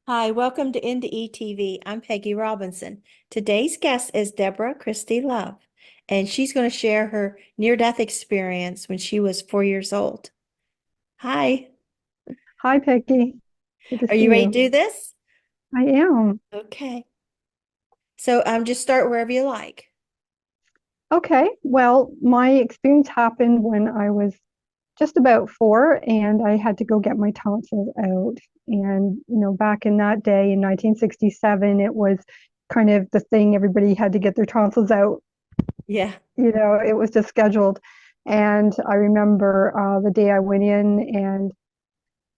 Hi, welcome to NDE TV. I'm Peggy Robinson. Today's guest is Debora Christy Love, and she's going to share her near-death experience when she was 4 years old. Hi, Hi, Peggy. Good to are see you ready to you. do this? I am. Okay. So just start wherever you like. Okay. Well, my experience happened when I was just about four and I had to go get my tonsils out. And, back in that day in 1967, it was kind of the thing everybody had to get their tonsils out. Yeah. It was just scheduled. And I remember the day I went in and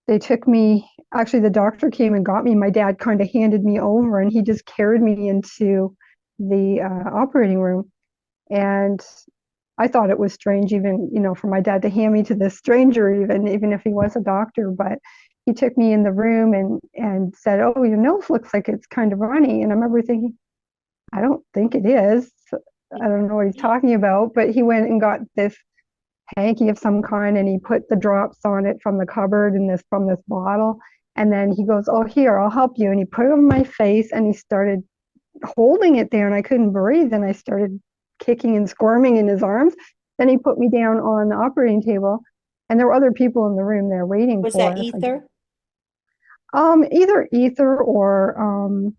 they took me, actually, the doctor came and got me. My dad kind of handed me over and he just carried me into the operating room. And I thought it was strange, even, for my dad to hand me to this stranger, even if he was a doctor. But he took me in the room and said, "Oh, your nose looks like it's kind of runny." And I remember thinking, I don't think it is. I don't know what he's talking about. But he went and got this hanky of some kind and he put the drops on it from the cupboard and this from this bottle. And then he goes, "Oh, here, I'll help you." And he put it on my face and he started holding it there and I couldn't breathe and I started kicking and squirming in his arms. Then he put me down on the operating table and there were other people in the room there waiting Was that for us, I guess. ether? Either ether or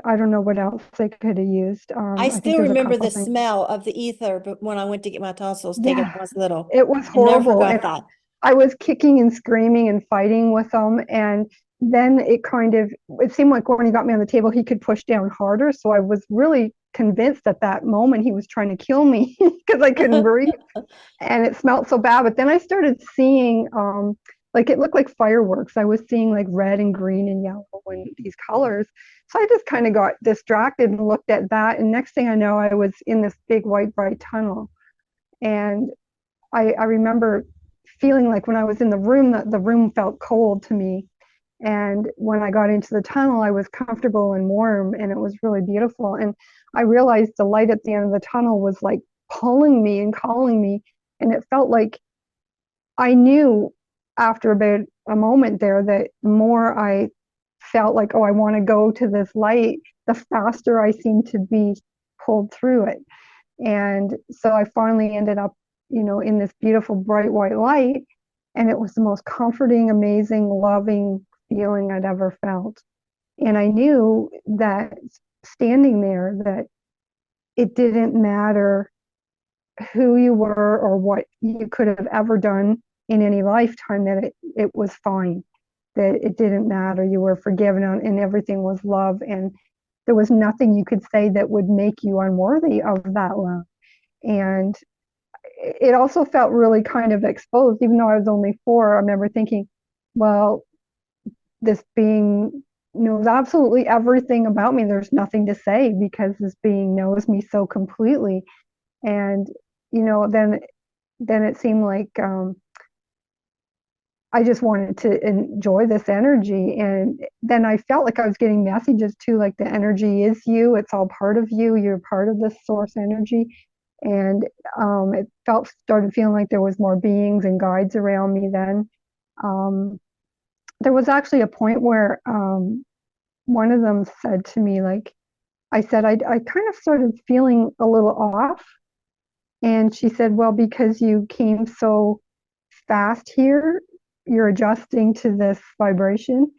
I don't know what else they could have used. I I think still there's a remember couple the things. smell of the ether, but when I went to get my tonsils taken, Yeah, I was little. it was I never horrible. forgot And that. I was kicking and screaming and fighting with him. And then it seemed like when he got me on the table, he could push down harder. So I was really convinced at that moment he was trying to kill me because I couldn't breathe and it smelled so bad. But then I started seeing, like it looked like fireworks. I was seeing like red and green and yellow and these colors. So I just kind of got distracted and looked at that. And next thing I know, I was in this big white bright tunnel. And I remember feeling like when I was in the room, that the room felt cold to me. And when I got into the tunnel, I was comfortable and warm, and it was really beautiful. And I realized the light at the end of the tunnel was like pulling me and calling me. And it felt like I knew after about a moment there that the more I felt like, oh, I want to go to this light, the faster I seemed to be pulled through it. And so I finally ended up, in this beautiful bright white light. And it was the most comforting, amazing, loving feeling I'd ever felt. And I knew that standing there, that it didn't matter who you were or what you could have ever done in any lifetime, that it was fine, that it didn't matter. You were forgiven and everything was love. And there was nothing you could say that would make you unworthy of that love. And it also felt really kind of exposed, even though I was only four. I remember thinking, well, this being knows absolutely everything about me. There's nothing to say because this being knows me so completely. And then it seemed like I just wanted to enjoy this energy. And then I felt like I was getting messages too, like the energy is you, it's all part of you, you're part of this source energy. And it started feeling like there was more beings and guides around me then. Um, there was actually a point where one of them said to me, like, I said, I kind of started feeling a little off. And she said, well, because you came so fast here, you're adjusting to this vibration.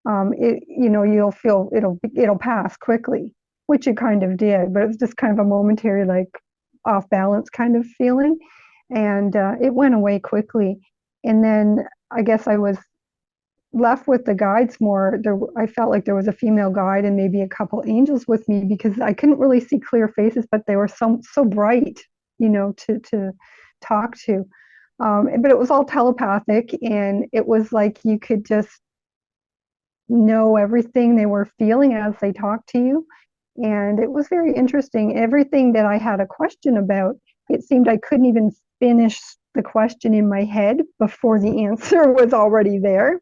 You'll feel it'll pass quickly, which it kind of did, but it was just kind of a momentary, like off balance kind of feeling, and it went away quickly. And then I guess I was left with the guides more. I felt like there was a female guide and maybe a couple angels with me because I couldn't really see clear faces, but they were so bright, to talk to. But it was all telepathic, and it was like you could just know everything they were feeling as they talked to you. And it was very interesting. Everything that I had a question about, it seemed I couldn't even finish the question in my head before the answer was already there,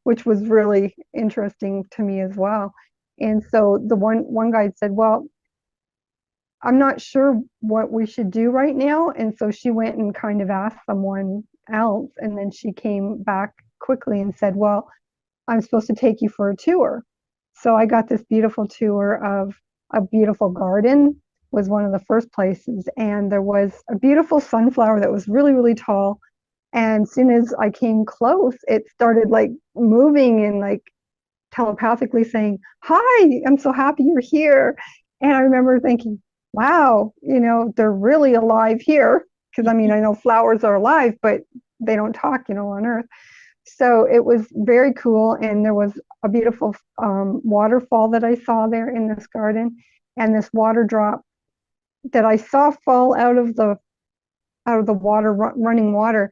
which was really interesting to me as well. And so the one guy said, well, I'm not sure what we should do right now. And so she went and kind of asked someone else. And then she came back quickly and said, well, I'm supposed to take you for a tour. So I got this beautiful tour of a beautiful garden was one of the first places. And there was a beautiful sunflower that was really, really tall. And as soon as I came close, it started like moving and like telepathically saying, "Hi, I'm so happy you're here." And I remember thinking, wow, they're really alive here. Because I mean, I know flowers are alive, but they don't talk, on Earth. So it was very cool. And there was a beautiful waterfall that I saw there in this garden. And this water drop that I saw fall out of the water, running water,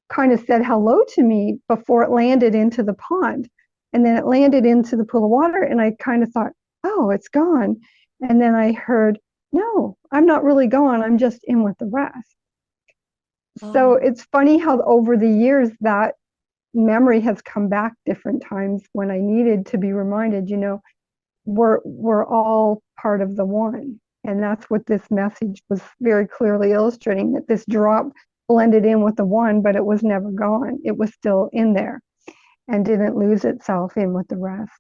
kind of said hello to me before it landed into the pond. And then it landed into the pool of water, and I kind of thought, oh, it's gone. And then I heard, no, I'm not really gone. I'm just in with the rest. So Oh, it's funny how over the years that memory has come back different times when I needed to be reminded, we're all part of the one. And that's what this message was very clearly illustrating, that this drop blended in with the one, but it was never gone. It was still in there and didn't lose itself in with the rest.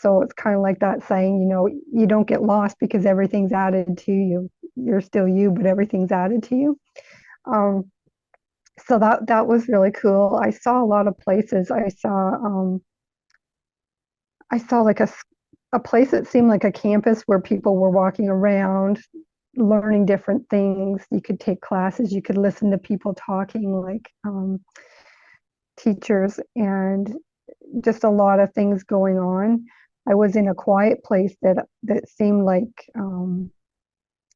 So it's kind of like that saying, you don't get lost because everything's added to you. You're still you, but everything's added to you. Um, so that was really cool. I saw a lot of places. I saw like a place that seemed like a campus where people were walking around, learning different things. You could take classes, you could listen to people talking, like teachers, and just a lot of things going on. I was in a quiet place that seemed like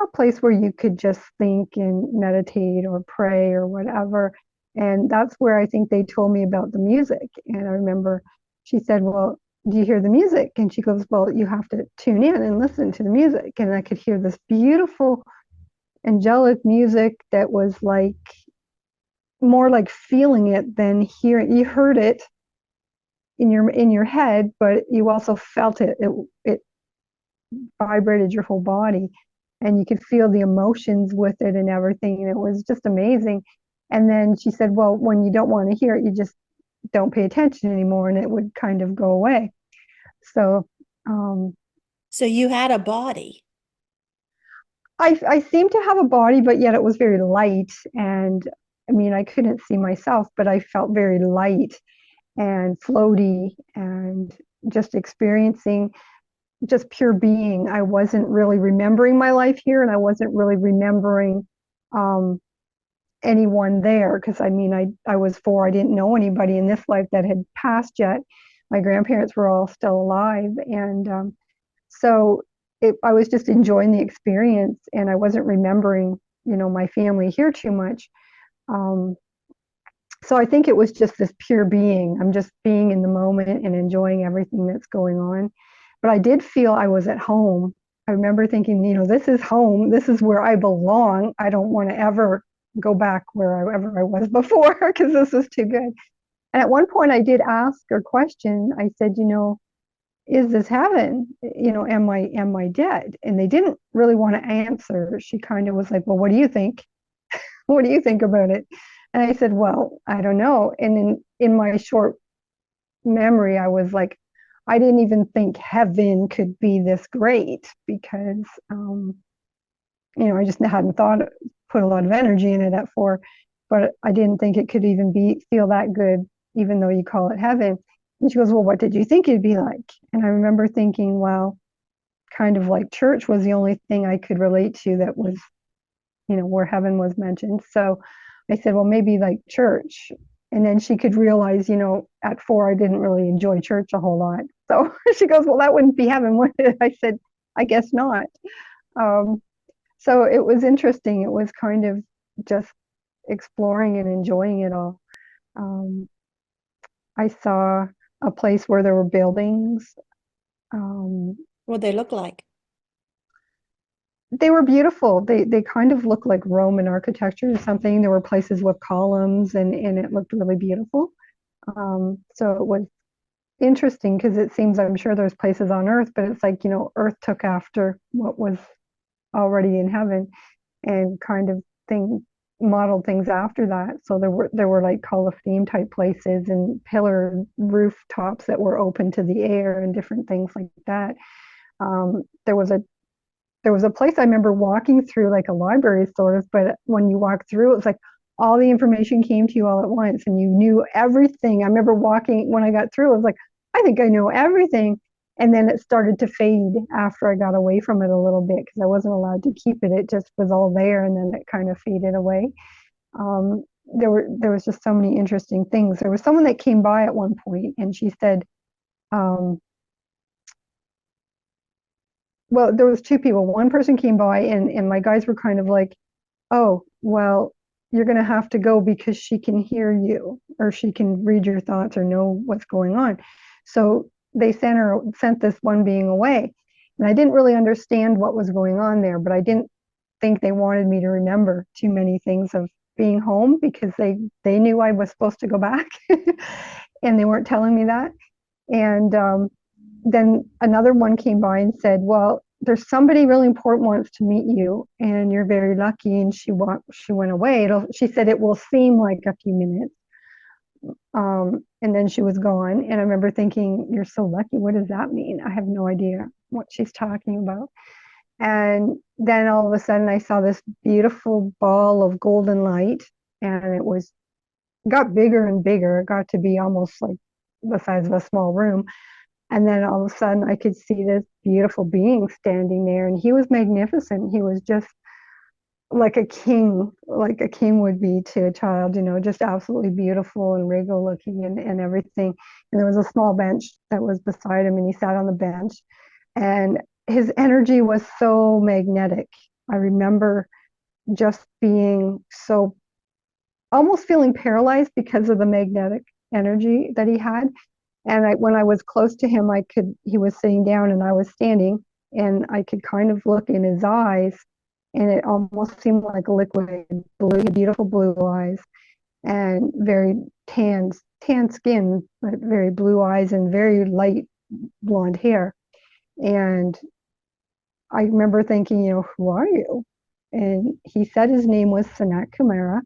a place where you could just think and meditate or pray or whatever. And that's where I think they told me about the music. And I remember she said, well, do you hear the music? And she goes, well, you have to tune in and listen to the music. And I could hear this beautiful angelic music that was like more like feeling it than hearing. You heard it in your head, but you also felt it. It vibrated your whole body, and you could feel the emotions with it and everything. And it was just amazing. And then she said, well, when you don't want to hear it, you just don't pay attention anymore, and it would kind of go away. So um, so you had a body. I seemed to have a body, but yet it was very light. And I mean, I couldn't see myself, but I felt very light and floaty and just experiencing just pure being. I wasn't really remembering my life here, and I wasn't really remembering um, anyone there, because I mean, I was four. I didn't know anybody in this life that had passed yet. My grandparents were all still alive, and so I was just enjoying the experience, and I wasn't remembering, my family here too much. Um, so I think it was just this pure being. I'm just being in the moment and enjoying everything that's going on. But I did feel I was at home. I remember thinking, this is home. This is where I belong. I don't want to ever go back wherever I was before, because this was too good. And at one point I did ask her question. I said, is this heaven? Am I dead? And they didn't really want to answer. She kind of was like, well, what do you think? What do you think about it? And I said, well, I don't know. And in my short memory, I was like, I didn't even think heaven could be this great, because, I just hadn't put a lot of energy in it at four, but I didn't think it could even feel that good, even though you call it heaven. And she goes, well, what did you think it'd be like? And I remember thinking, well, kind of like church was the only thing I could relate to that was, where heaven was mentioned. So I said, well, maybe like church. And then she could realize, at four, I didn't really enjoy church a whole lot. So she goes, well, that wouldn't be heaven, would it? I said, I guess not. Um, so it was interesting. It was kind of just exploring and enjoying it all. Um, I saw a place where there were buildings. Um, What they look like. they were beautiful. They kind of looked like Roman architecture or something. There were places with columns, and it looked really beautiful. So it was interesting, because it seems, I'm sure there's places on Earth, but it's like, Earth took after what was already in heaven, and kind of thing modeled things after that. So there were like Hall of Fame type places and pillar rooftops that were open to the air and different things like that. Um, there was a there was a place I remember walking through, like a library sort of, but when you walk through, it was like all the information came to you all at once and you knew everything. I remember walking when I got through, I was like, I think I know everything. And then it started to fade after I got away from it a little bit because I wasn't allowed to keep it. It just was all there and then it kind of faded away. There was just so many interesting things. There was someone that came by at one point and she said, um, well, there was two people. One person came by and my guys were kind of like, oh, well, you're going to have to go because she can hear you or she can read your thoughts or know what's going on. So they sent this one being away. And I didn't really understand what was going on there, but I didn't think they wanted me to remember too many things of being home because they knew I was supposed to go back and they weren't telling me that. And then another one came by and said, well, there's somebody really important wants to meet you and you're very lucky. And she went away. She said it will seem like a few minutes. And then she was gone. And I remember thinking, you're so lucky. What does that mean? I have no idea what she's talking about. And then all of a sudden I saw this beautiful ball of golden light and got bigger and bigger. It got to be almost like the size of a small room. And then all of a sudden I could see this beautiful being standing there and he was magnificent. He was just like a king would be to a child, just absolutely beautiful and regal looking and everything. And there was a small bench that was beside him and he sat on the bench and his energy was so magnetic. I remember just being so almost feeling paralyzed because of the magnetic energy that he had. And when I was close to him, he was sitting down and I was standing and I could kind of look in his eyes and it almost seemed like a liquid blue, beautiful blue eyes and very tan skin, but very blue eyes and very light blonde hair. And I remember thinking, who are you? And he said his name was Sanat Kumara.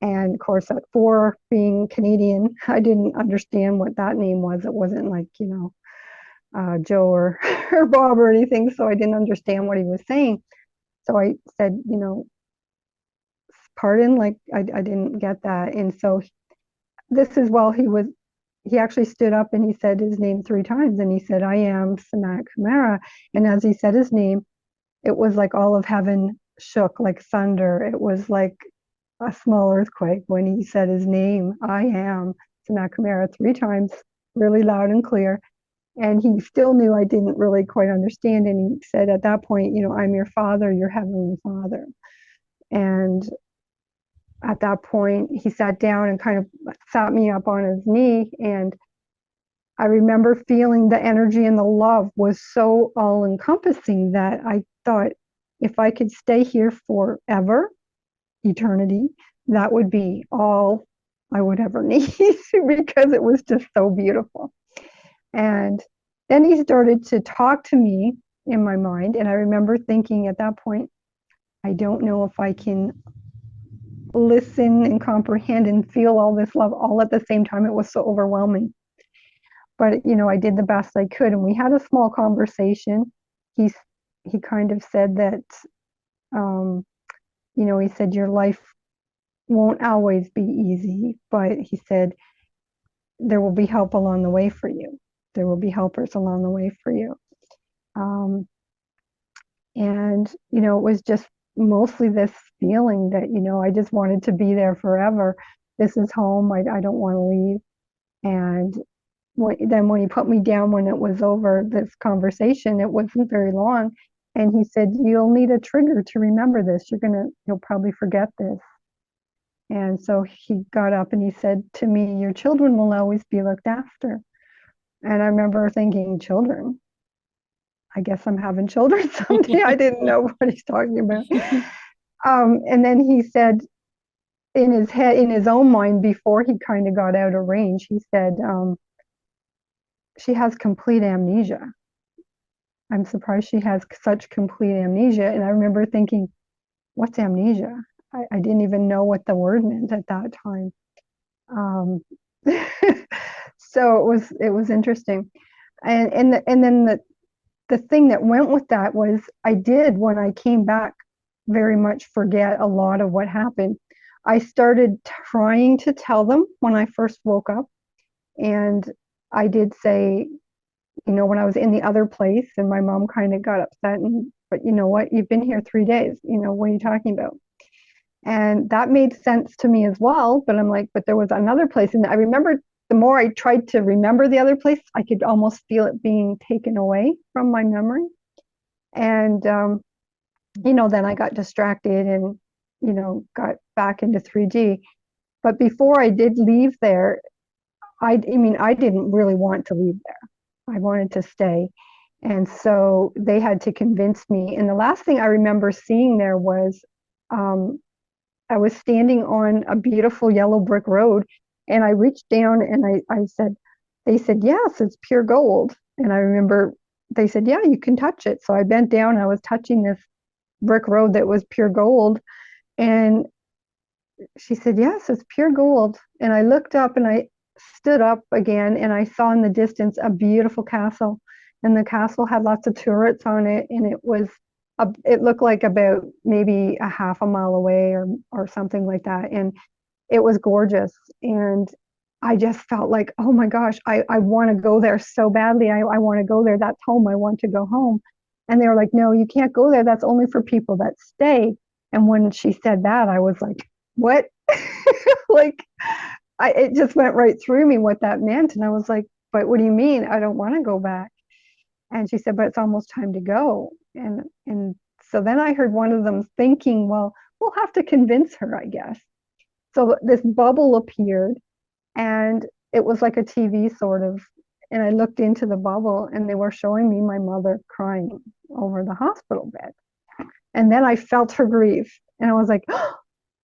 And of course, at 4 being Canadian, I didn't understand what that name was. It wasn't like, Joe or, or Bob or anything. So I didn't understand what he was saying. So I said, pardon, like I didn't get that. And so this is while he actually stood up and he said his name 3 times. And he said, I am Sanat Kumara. And as he said his name, it was like all of heaven shook like thunder. It was like a small earthquake when he said his name. I am Sanat Kumara 3 times, really loud and clear. And he still knew I didn't really quite understand. And he said at that point, I'm your father, your heavenly father. And at that point, he sat down and kind of sat me up on his knee. And I remember feeling the energy and the love was so all encompassing that I thought if I could stay here forever, eternity, that would be all I would ever need because it was just so beautiful. And then he started to talk to me in my mind. And I remember thinking at that point, I don't know if I can listen and comprehend and feel all this love all at the same time. It was so overwhelming. But, I did the best I could. And we had a small conversation. He kind of said that, he said, your life won't always be easy, but he said, there will be help along the way for you. There will be helpers along the way for you. And, it was just mostly this feeling that, I just wanted to be there forever. This is home. I don't want to leave. And then when he put me down, when it was over, this conversation, it wasn't very long. And he said, you'll need a trigger to remember this. You'll probably forget this. And so he got up and he said to me, your children will always be looked after. And I remember thinking, children? I guess I'm having children someday. I didn't know what he's talking about. And then he said in his head, in his own mind, before he kind of got out of range, he said, she has complete amnesia. I'm surprised she has such complete amnesia. And I remember thinking, what's amnesia? I didn't even know what the word meant at that time. Um, so it was interesting. And then the thing that went with that was I did, when I came back, very much forget a lot of what happened. I started trying to tell them when I first woke up, and I did say, when I was in the other place, and my mom kind of got upset, but you know what, you've been here 3 days, what are you talking about? And that made sense to me as well. But I'm like, but there was another place. And I remember the more I tried to remember the other place, I could almost feel it being taken away from my memory. And, then I got distracted and, got back into 3D. But before I did leave there, I didn't really want to leave there. I wanted to stay. And so they had to convince me. And the last thing I remember seeing there was, I was standing on a beautiful yellow brick road, and I reached down and I said, they said, yes, it's pure gold. And I remember they said, yeah, you can touch it. So I bent down, I was touching this brick road that was pure gold. And she said, yes, it's pure gold. And I looked up and I stood up again, and I saw in the distance a beautiful castle. And the castle had lots of turrets on it, and it looked like about maybe a half a mile away or something like that. And it was gorgeous. And I just felt like, oh my gosh, I want to go there so badly. I want to go there. That's home. I want to go home. And they were like, no, you can't go there. That's only for people that stay. And when she said that, I was like, what? Like, it just went right through me what that meant. And I was like, but what do you mean? I don't want to go back. And she said, but it's almost time to go. And so then I heard one of them thinking, well, we'll have to convince her, I guess. So this bubble appeared, and it was like a TV sort of. And I looked into the bubble, and they were showing me my mother crying over the hospital bed. And then I felt her grief, and I was like, oh,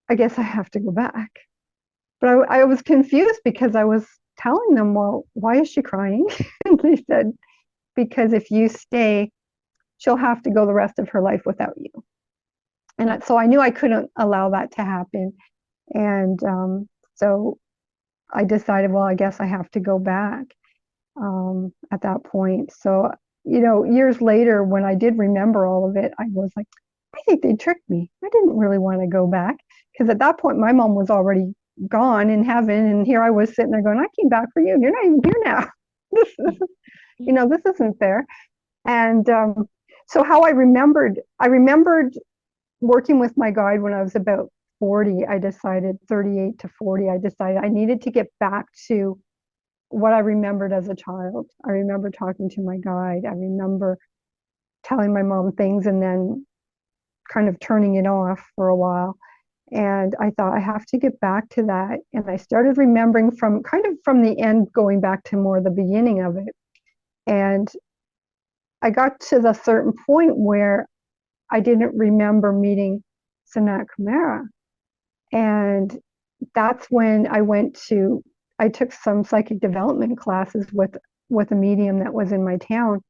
I guess I have to go back. But I was confused because I was telling them, well, why is she crying? And they said, because if you stay, she'll have to go the rest of her life without you. And so I knew I couldn't allow that to happen. And so I decided, well, I guess I have to go back at that point. So, years later, when I did remember all of it, I was like, I think they tricked me. I didn't really want to go back, because at that point, my mom was already gone in heaven. And here I was sitting there going, I came back for you. You're not even here now. This isn't fair. And so how I remembered working with my guide when I was about 40, 38 to 40, I decided I needed to get back to what I remembered as a child. I remember talking to my guide. I remember telling my mom things and then kind of turning it off for a while. And I thought, I have to get back to that. And I started remembering from the end, going back to more the beginning of it. And I got to the certain point where I didn't remember meeting Sanat Kumara. And that's when I took some psychic development classes with a medium that was in my town.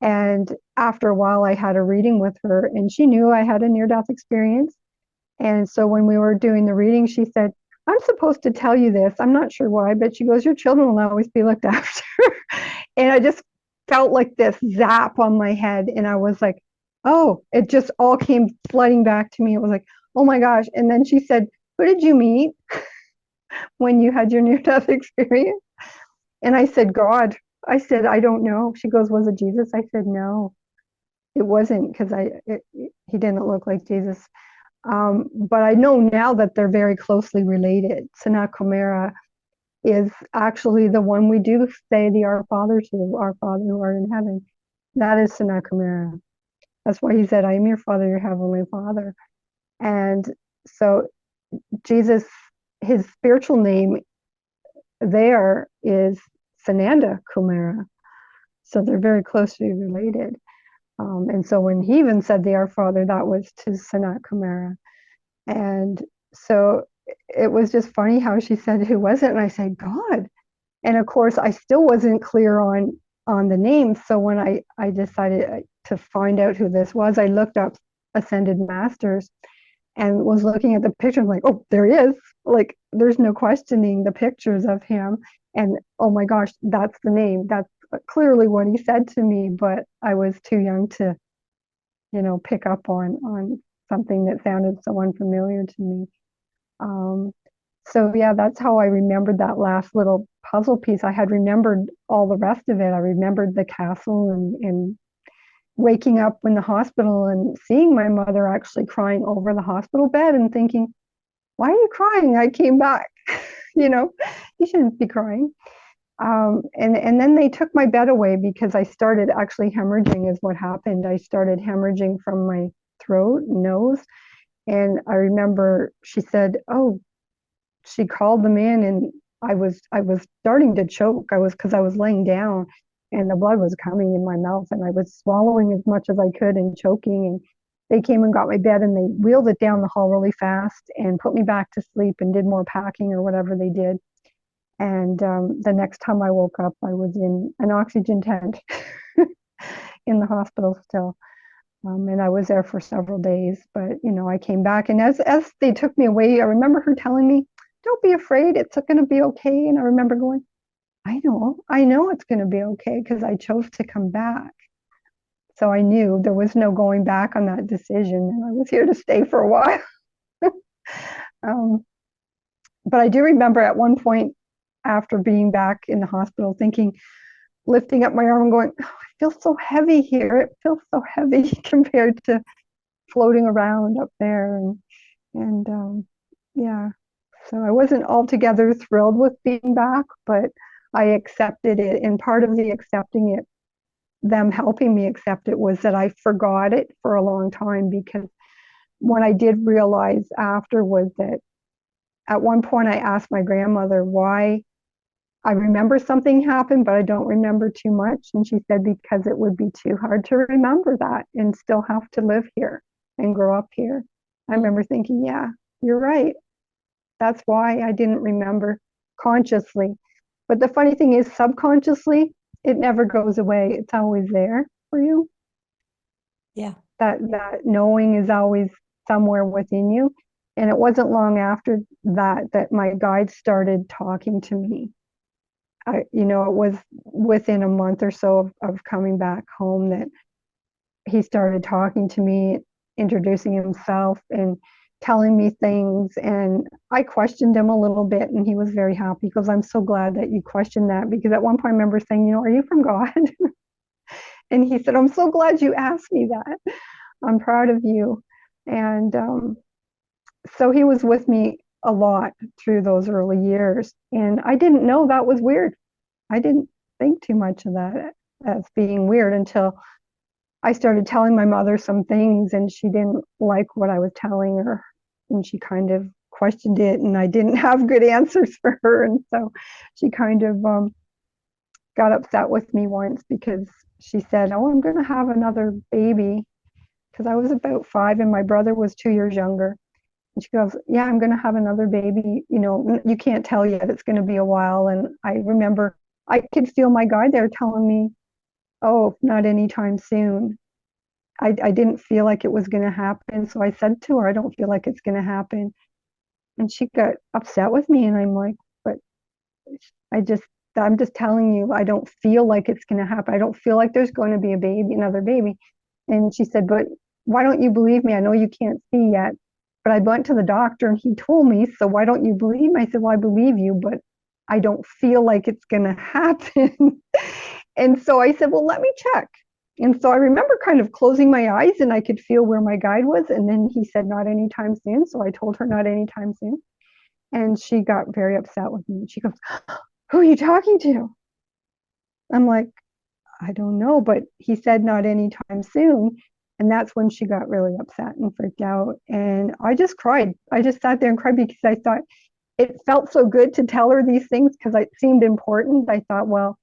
And after a while, I had a reading with her, and she knew I had a near-death experience. And so when we were doing the reading, she said, I'm supposed to tell you this. I'm not sure why, but she goes, your children will always be looked after. And I just felt like this zap on my head. And I was like, oh, it just all came flooding back to me. It was like, oh my gosh. And then she said, who did you meet when you had your near-death experience? And I said, God. I said, I don't know. She goes, was it Jesus? I said, no, it wasn't, because he didn't look like Jesus. But I know now that they're very closely related. Sanat Kumara is actually the one we do say the Our Father to, our Father who art in heaven. That is Sanat Kumara. That's why he said, I am your Father, your Heavenly Father. And so Jesus, his spiritual name there is Sananda Kumara. So they're very closely related. And so when he even said the Our Father, that was to Sanat Kumara. And so it was just funny how she said, who was it? And I said, God. And of course, I still wasn't clear on the name. So when I decided to find out who this was, I looked up Ascended Masters. and was looking at the picture. I'm like, oh, there he is. Like, there's no questioning the pictures of him. And oh my gosh, that's the name. That's clearly what he said to me, but I was too young to, pick up on something that sounded so unfamiliar to me. Um, so yeah, that's how I remembered that last little puzzle piece. I had remembered all the rest of it. I remembered the castle and waking up in the hospital and seeing my mother actually crying over the hospital bed and thinking, why are you crying? I came back. you know, you shouldn't be crying. And then they took my bed away because I started actually hemorrhaging is what happened. I started hemorrhaging from my throat, nose. And I remember she said, oh, she called them in and I was starting to choke. Because I was laying down and the blood was coming in my mouth and I was swallowing as much as I could and choking. And they came and got my bed and they wheeled it down the hall really fast and put me back to sleep and did more packing or whatever they did. And the next time I woke up, I was in an oxygen tent in the hospital still. And I was there for several days. But, I came back. And as they took me away, I remember her telling me, don't be afraid. It's going to be okay. And I remember going, I know it's going to be okay because I chose to come back. So I knew there was no going back on that decision. And I was here to stay for a while. um, but I do remember at one point after being back in the hospital thinking, lifting up my arm and going, oh, I feel so heavy here. It feels so heavy compared to floating around up there. And yeah, so I wasn't altogether thrilled with being back, but I accepted it. And part of the accepting it, them helping me accept it, was that I forgot it for a long time, because what I did realize after was that at one point I asked my grandmother why I remember something happened, but I don't remember too much. And she said, because it would be too hard to remember that and still have to live here and grow up here. I remember thinking, yeah, you're right. That's why I didn't remember consciously. But the funny thing is, subconsciously, it never goes away. It's always there for you. Yeah. That knowing is always somewhere within you. And it wasn't long after that my guide started talking to me. It was within a month or so of coming back home that he started talking to me, introducing himself and telling me things. And I questioned him a little bit, and he was very happy because I'm so glad that you questioned that. Because at one point I remember saying, are you from God? And he said, I'm so glad you asked me that. I'm proud of you. And so he was with me a lot through those early years. And I didn't know that was weird. I didn't think too much of that as being weird until I started telling my mother some things and she didn't like what I was telling her. And she kind of questioned it, and I didn't have good answers for her. And so she kind of got upset with me once because she said, oh, I'm going to have another baby, because I was about 5 and my brother was 2 years younger. And she goes, yeah, I'm going to have another baby. You can't tell yet. It's going to be a while. And I remember I could feel my guide there telling me, oh, not anytime soon. I didn't feel like it was going to happen. So I said to her, I don't feel like it's going to happen. And she got upset with me. And I'm like, but I'm just telling you, I don't feel like it's going to happen. I don't feel like there's going to be another baby. And she said, but why don't you believe me? I know you can't see yet, but I went to the doctor and he told me, so why don't you believe me? I said, well, I believe you, but I don't feel like it's going to happen. And so I said, well, let me check. And so I remember kind of closing my eyes and I could feel where my guide was. And then he said, not anytime soon. So I told her not anytime soon. And she got very upset with me. She goes, who are you talking to? I'm like, I don't know, but he said not anytime soon. And that's when she got really upset and freaked out. And I just cried. I just sat there and cried because I thought it felt so good to tell her these things because it seemed important. I thought, well,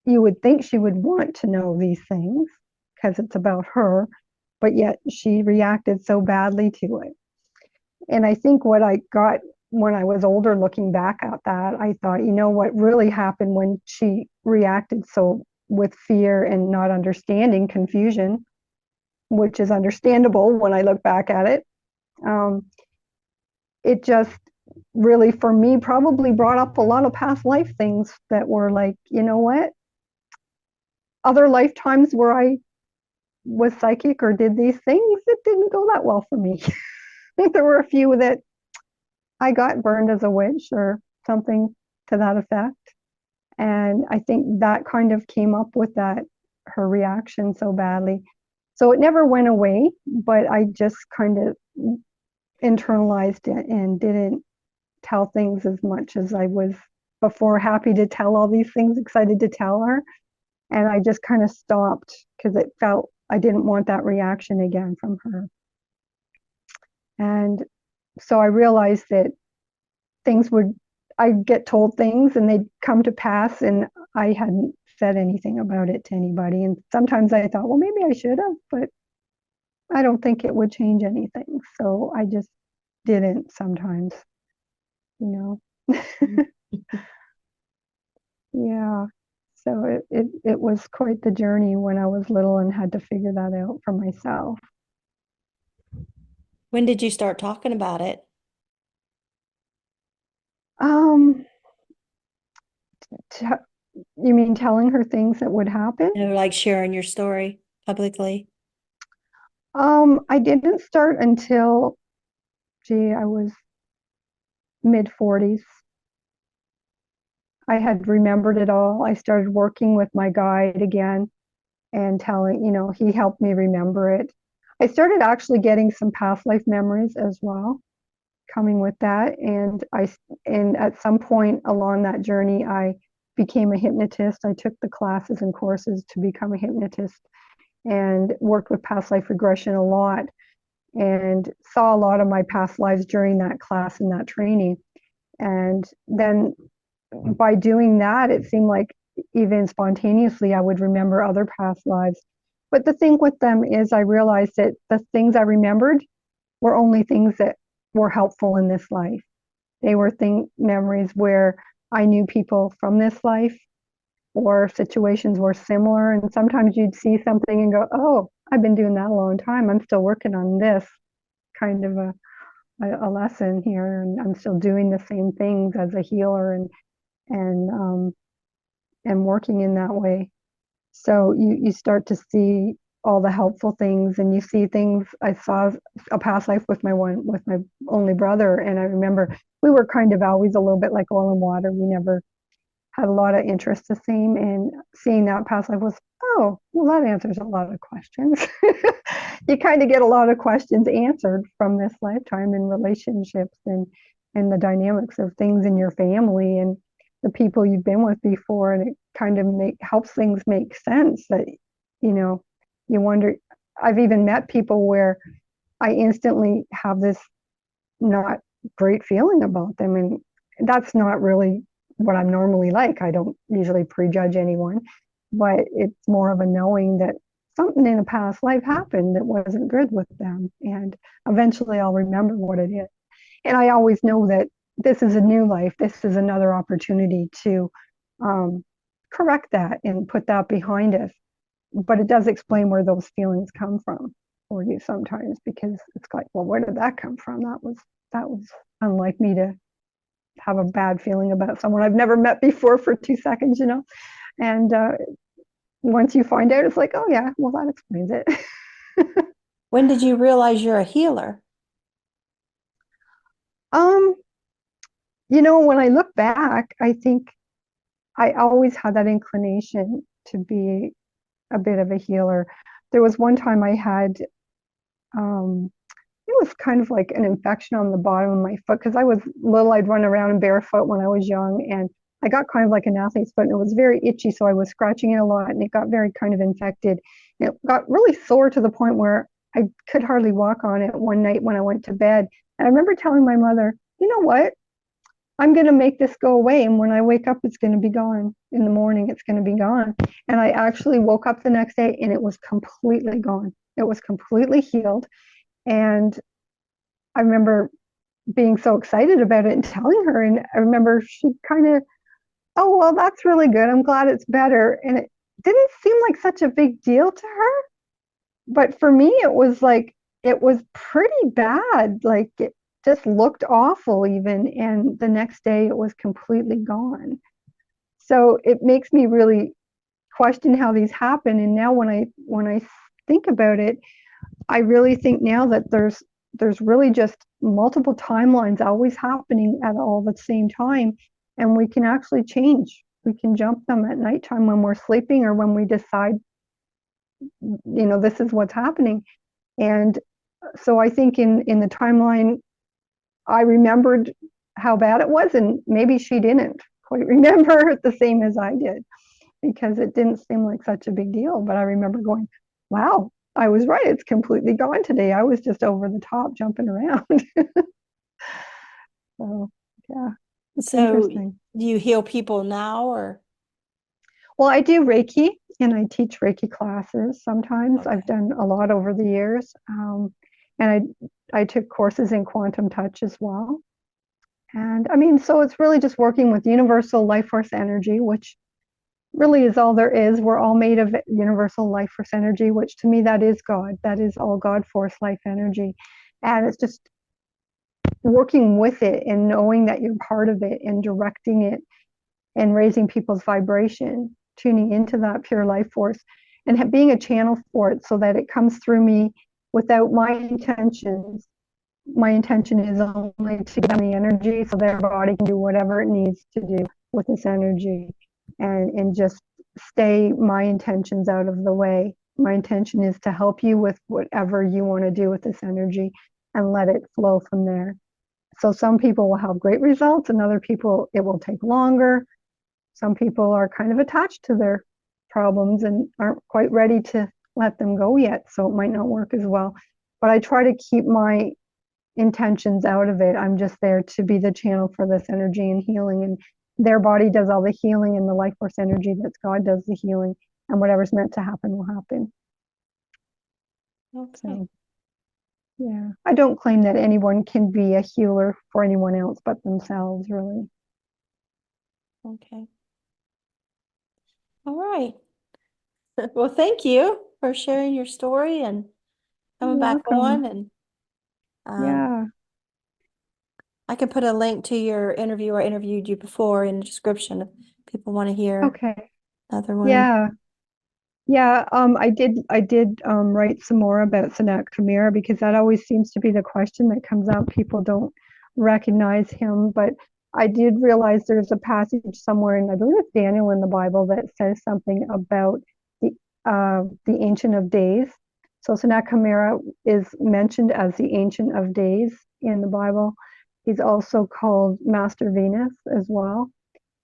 you would think she would want to know these things because it's about her, but yet she reacted so badly to it. And I think what I got when I was older, looking back at that, I thought, what really happened when she reacted so with fear and not understanding, confusion, which is understandable when I look back at it. Um, it just really, for me, probably brought up a lot of past life things that were like, you know what? Other lifetimes where I was psychic or did these things, it didn't go that well for me. There were a few that I got burned as a witch or something to that effect. And I think that kind of came up with that, her reaction so badly. So it never went away, but I just kind of internalized it and didn't tell things as much as I was before, happy to tell all these things, excited to tell her. And I just kind of stopped because it felt I didn't want that reaction again from her. And so I realized that things would, I'd get told things and they'd come to pass, and I hadn't said anything about it to anybody. And sometimes I thought, well, maybe I should have, but I don't think it would change anything. So I just didn't sometimes, you know. Yeah. So it was quite the journey when I was little and had to figure that out for myself. When did you start talking about it? Um, t you mean telling her things that would happen? You know, like sharing your story publicly? I didn't start until, gee, I was mid 40s. I had remembered it all. I started working with my guide again and telling, he helped me remember it. I started actually getting some past life memories as well, coming with that. And at some point along that journey, I became a hypnotist. I took the classes and courses to become a hypnotist and worked with past life regression a lot and saw a lot of my past lives during that class and that training. And then by doing that, it seemed like even spontaneously I would remember other past lives. But the thing with them is I realized that the things I remembered were only things that were helpful in this life. They were memories where I knew people from this life or situations were similar. And sometimes you'd see something and go, oh, I've been doing that a long time. I'm still working on this kind of a lesson here. And I'm still doing the same things as a healer and, um, and working in that way. So you start to see all the helpful things, and you see things. I saw a past life with my only brother, and I remember we were kind of always a little bit like oil and water. We never had a lot of interest the same, and seeing that past life was, oh, well, that answers a lot of questions. You kind of get a lot of questions answered from this lifetime in relationships and the dynamics of things in your family and the people you've been with before, and it kind of helps things make sense that, you wonder. I've even met people where I instantly have this not great feeling about them, and that's not really what I'm normally like. I don't usually prejudge anyone, but it's more of a knowing that something in a past life happened that wasn't good with them, and eventually I'll remember what it is. And I always know that this is a new life. This is another opportunity to correct that and put that behind us. But it does explain where those feelings come from for you sometimes, because it's like, well, where did that come from? That was unlike me to have a bad feeling about someone I've never met before for 2 seconds, And once you find out, it's like, oh yeah, well, that explains it. When did you realize you're a healer? um, when I look back, I think I always had that inclination to be a bit of a healer. There was one time I had, it was kind of like an infection on the bottom of my foot because I was little. I'd run around in barefoot when I was young, and I got kind of like an athlete's foot, and it was very itchy. So I was scratching it a lot, and it got very kind of infected. And it got really sore to the point where I could hardly walk on it one night when I went to bed. And I remember telling my mother, you know what? I'm going to make this go away. And when I wake up, it's going to be gone. In the morning, it's going to be gone. And I actually woke up the next day and it was completely gone. It was completely healed. And I remember being so excited about it and telling her. And I remember she kind of, oh, well, that's really good. I'm glad it's better. And it didn't seem like such a big deal to her. but for me, it was like, it was pretty bad. Like it just looked awful even. And the next day it was completely gone. So it makes me really question how these happen. And now when I think about it, I really think now that there's really just multiple timelines always happening at all the same time. And we can actually change. We can jump them at nighttime when we're sleeping or when we decide, this is what's happening. And so I think in the timeline, I remembered how bad it was, and maybe she didn't quite remember it the same as I did because it didn't seem like such a big deal. But I remember going, wow, I was right. It's completely gone today. I was just over the top jumping around. So, yeah, it's So interesting. do you heal people now or? Well, I do Reiki and I teach Reiki classes sometimes. I've Okay. done a lot over the years. And I took courses in quantum touch as well. And I mean, so it's really just working with universal life force energy, which really is all there is. We're all made of universal life force energy, which to me, that is God. That is all God force life energy. And it's just working with it and knowing that you're part of it and directing it and raising people's vibration, tuning into that pure life force and being a channel for it so that it comes through me without my intentions. My intention is only to give them the energy so their body can do whatever it needs to do with this energy and just stay my intentions out of the way. My intention is to help you with whatever you want to do with this energy and let it flow from there. So some people will have great results and other people it will take longer. Some people are kind of attached to their problems and aren't quite ready to let them go yet, so it might not work as well. But I try to keep my intentions out of it. I'm just there to be the channel for this energy and healing, and their body does all the healing and the life force energy that's God does the healing, and whatever's meant to happen will happen. Okay. So yeah, I don't claim that anyone can be a healer for anyone else but themselves, really. Okay. All right. Well, thank you for sharing your story and coming You're back on. welcome. And um, Yeah. I can put a link to your interview or interviewed you before in the description if people want to hear Okay. another one. Yeah. Yeah, I did write some more about Sanat Kamara because that always seems to be the question that comes up. People don't recognize him, but I did realize there's a passage somewhere in, I believe it's Daniel in the Bible, that says something about the Ancient of Days. So Sanat Kamara is mentioned as the Ancient of Days in the Bible. He's also called Master Venus as well,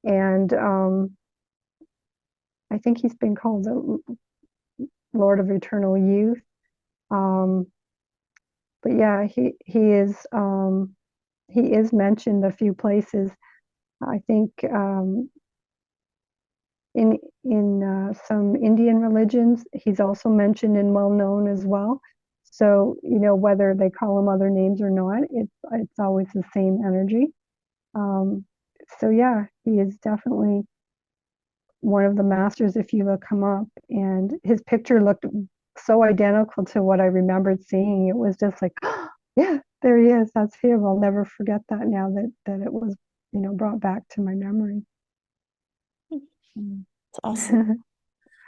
and I think he's been called the Lord of Eternal Youth. Um, but yeah, he is mentioned a few places. I think in some Indian religions, he's also mentioned and well known as well. So whether they call him other names or not, it's always the same energy. Um, so yeah, he is definitely one of the masters if you look him up, and his picture looked so identical to what I remembered seeing. It was just like, oh, yeah, there he is. That's him. I'll never forget that now that it was, brought back to my memory. Mm. It's awesome.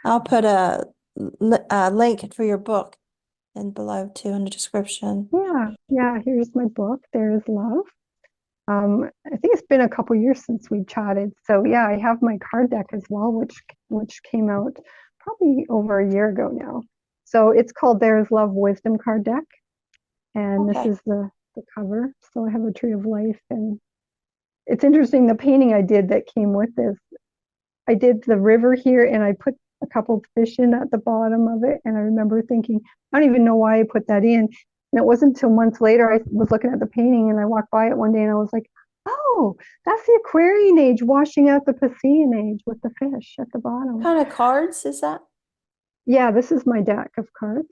I'll put a link for your book in below too in the description. Yeah, yeah, here's my book. There is Love. I think it's been a couple years since we chatted. So yeah, I have my card deck as well, which came out probably over a year ago now. So it's called There is Love Wisdom card deck. And this Okay. is the cover. So I have a tree of life, and it's interesting the painting I did that came with this. I did the river here, and I put a couple of fish in at the bottom of it. And I remember thinking, I don't even know why I put that in. And it wasn't until months later I was looking at the painting, and I walked by it one day, and I was like, oh, that's the Aquarian age washing out the Piscean age with the fish at the What bottom. kind of cards is that? Yeah, this is my deck of cards.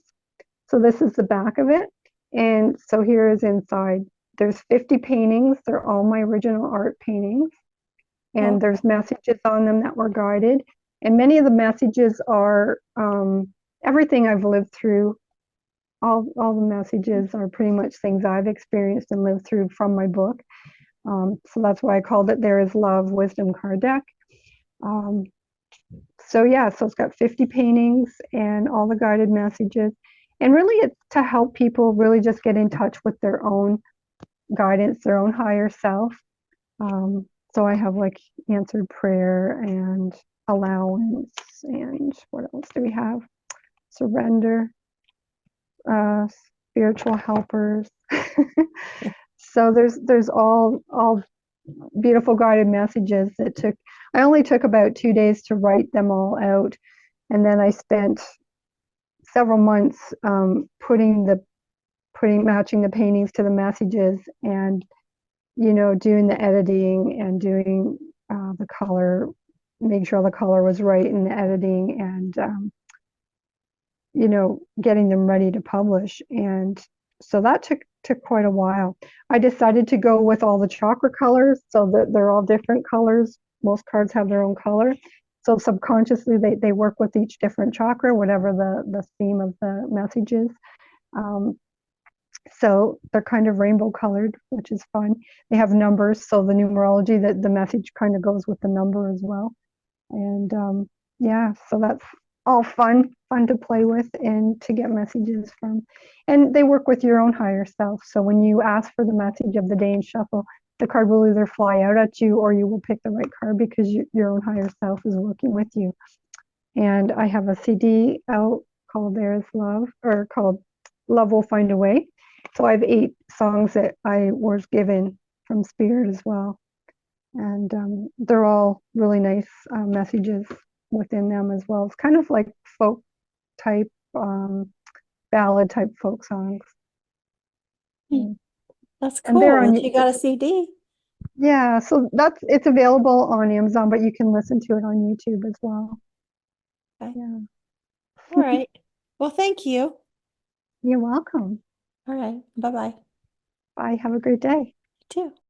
So this is the back of it. And so here is inside. There's 50 paintings. They're all my original art paintings. And Okay. there's messages on them that were guided. And many of the messages are everything I've lived through all the messages are pretty much things I've experienced and lived through from my book. So that's why I called it There Is Love Wisdom Card Deck. Um, so yeah, so it's got 50 paintings and all the guided messages. And really it's to help people really just get in touch with their own guidance, their own higher self. So I have like answered prayer and allowance, and what else do we have? Surrender, uh, spiritual helpers. So there's all beautiful guided messages that took. I only took about 2 days to write them all out, and then I spent several months matching the paintings to the messages, and doing the editing and doing the color, make sure the color was right in the editing, and getting them ready to publish. And so that took quite a while. I decided to go with all the chakra colors so that they're all different colors. Most cards have their own color. So subconsciously they work with each different chakra, whatever the theme of the message is. So they're kind of rainbow colored, which is fun. They have numbers, so the numerology, that the message kind of goes with the number as well. And yeah, so that's all fun to play with and to get messages from. And they work with your own higher self. So when you ask for the message of the day and shuffle, the card will either fly out at you or you will pick the right card because your own higher self is working with you. And I have a CD out called There Is Love, or called Love Will Find a Way. So I have 8 songs that I was given from Spirit as well. And they're all really nice messages within them as well. It's kind of like folk type, ballad type folk songs. Hmm. That's And they're cool on, that you got a CD. yeah, so it's available on Amazon, but you can listen to it on YouTube as well. Okay. Yeah. All right. Well, thank you. You're welcome. All right. Bye-bye. Bye. Have a great day. You too.